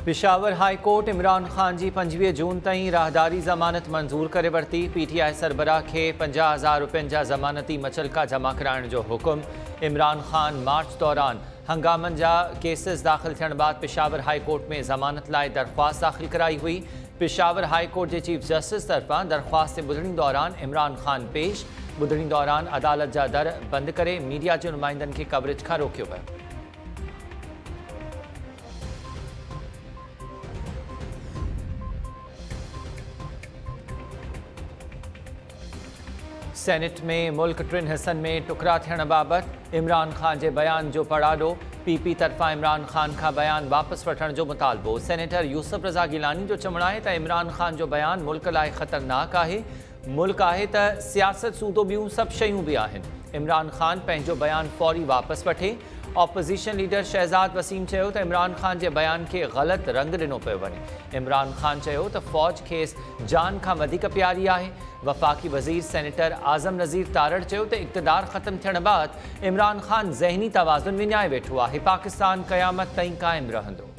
Peshawar high court Imran Khan जी 25 जून ताईं राहदारी ज़मानत मंजूर करे वरिती। PTI सरबराह खे 50,000 रुपयनि जा ज़मानती मचलका जमा कराइण जो हुकुम। इमरान खान मार्च दौरान हंगामनि जा केसिस दाख़िल थियण बाद पेशावर हाई कोर्ट में ज़मानत लाइ दरख़्वास्त दाख़िल कराई हुई। पेशावर हाई कोर्ट के चीफ जस्टिस तरफ़ां दरख़्वास्त ॿुधणी दौरान इमरान खान पेश। ॿुधणी दौरान अदालत जा दर बंदि करे मीडिया जे नुमाइंदनि खे कवरेज खां रोकियो वियो। सेनेट में मुल्क टिन हिस्सनि में टुकरा थियण बाबति इमरान खान के बयान जो पड़ाडो। PP तरफ़ां इमरान खान का बयान वापस वठण जो मुतालबो। सेनेटर यूसुफ रज़ा गिलानी जो चवणु आहे त इमरान खान जो बयान मुल्क लाइ ख़तरनाक आहे। मुल्क आहे त सियासत सूदो ॿियूं सभु शयूं बि आहिनि। इमरान खान पंहिंजो बयान फौरी वापस वठे। ऑपोज़िशन लीडर शहज़ाद वसीम चयो त इमरान खान के बयान के ग़लत रंग ॾिनो पियो वञे। इमरान खान चयो त फ़ौज खेसि जान खां वधीक प्यारी आहे। वफ़ाक़ी वज़ीर सेनेटर आज़म नज़ीर तारड़ चयो त इक़्तिदार ख़त्म थियण बाद इमरान खान ज़हनी तवाज़ुन विञाए वेठो आहे। पाकिस्तान क़यामत ताईं क़ाइमु रहंदो।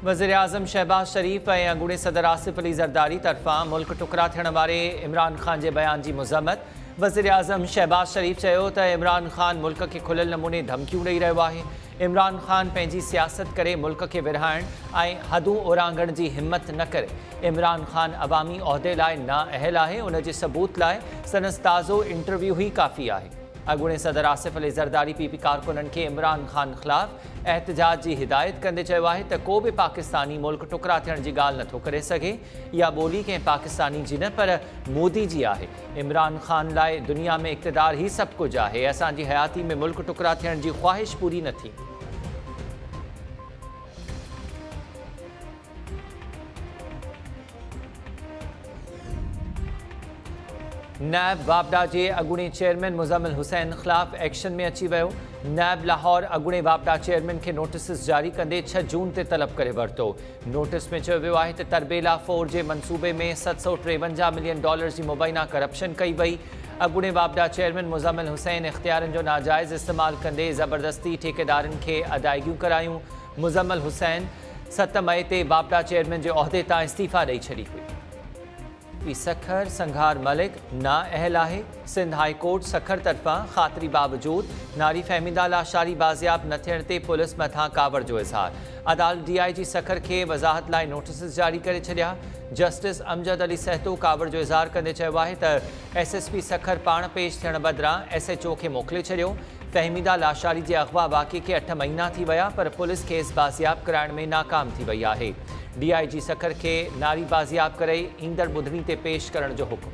वज़ीर आज़म शहबाज शरीफ़ ऐं अॻूणे सदर आसिफ अली ज़रदारी तरफ़ां मुल्क टुकरा थियण वारे इमरान खान के बयान की मज़म्मत। वज़ीर आज़म शहबाज शरीफ़ चयो त इमरान खान मुल्क के खुलियल नमूने धमकियूं ॾेई रहियो आहे। इमरान खान पंहिंजी सियासत करे मुल्क के विरहाइण ऐं हदूं ओरांघण जी हिम्मत न करे। इमरान खान अवामी उहिदे लाइ नाअहल आहे। उन जे सबूत लाइ संदसि ताज़ो इंटरव्यू ही काफ़ी आहे। अॻूणे सदर आसिफ अली ज़रदारी PP कारकुननि खे इमरान खान ख़िलाफ़ एहतजाज की हिदायत कंदे चयो आहे त को भी पाकिस्तानी मुल्क टुकरा थियण जी ॻाल्हि नथो करे सघे। इहा ॿोली कंहिं पाकिस्तानी जी न पर मोदी जी आहे। इमरान खान लाइ दुनिया में इक़्तिदार ही सभु कुझु आहे। असांजी हयाती में मुल्क टुकरा थियण जी ख़्वाहिश पूरी न थी। नैब वापडा के अॻूणे चेयरमैन मुज़म्मिल हुसैन ख़िलाफ़ एक्शन में अची वियो। नैब लाहौर अॻूणे वापडा चेयरमैन के नोटिस जारी कंदे 6 जून ते तलब करे वरितो। नोटिस में चयो वियो आहे त तरबेला 4 जे मनसूबे में $753 मिलियन जी मुबैना करप्शन कई वई। अॻूणे वापडा चेयरमैन मुज़म्मिल हुसैन इख्तियारनि जो नाजाइज़ इस्तेमाल कंदे ज़बरदस्ती ठेकेदारनि खे अदायगियूं करायूं। मुज़म्मिल हुसैन 7 मई ते वापडा चेयरमैन जे उहिदे तां इस्तीफ़ा ॾेई छॾी हुई। सखर संघार मलिक नाअहल आहे। सिंध हाई कोर्ट सखर तरफ़ां ख़ातिरी बावजूद नारी फहमीदा लाशारी बाज़ियाब न थियण ते पुलिस मथां कावड़ जो इज़हार। अदालत DIG सखर के वज़ाहत लाइ नोटिस जारी करे छॾिया। जस्टिस अमजद अली सहतो कावड़ जो इज़हार कंदे चयो आहे त SSP सखर पाण पेश थियण बदिरां SHO खे मोकिले छॾियो। फहमीदा लाशारी जे अग़वा वाक़े खे 8 महीना थी विया पर पुलिस खेसि बाज़ियाब कराइण में नाकाम थी वई आहे। DIG सखर के नारी बाज़ियाब करे ईंदड़ ॿुधणी ते पेश करण जो हुकुम।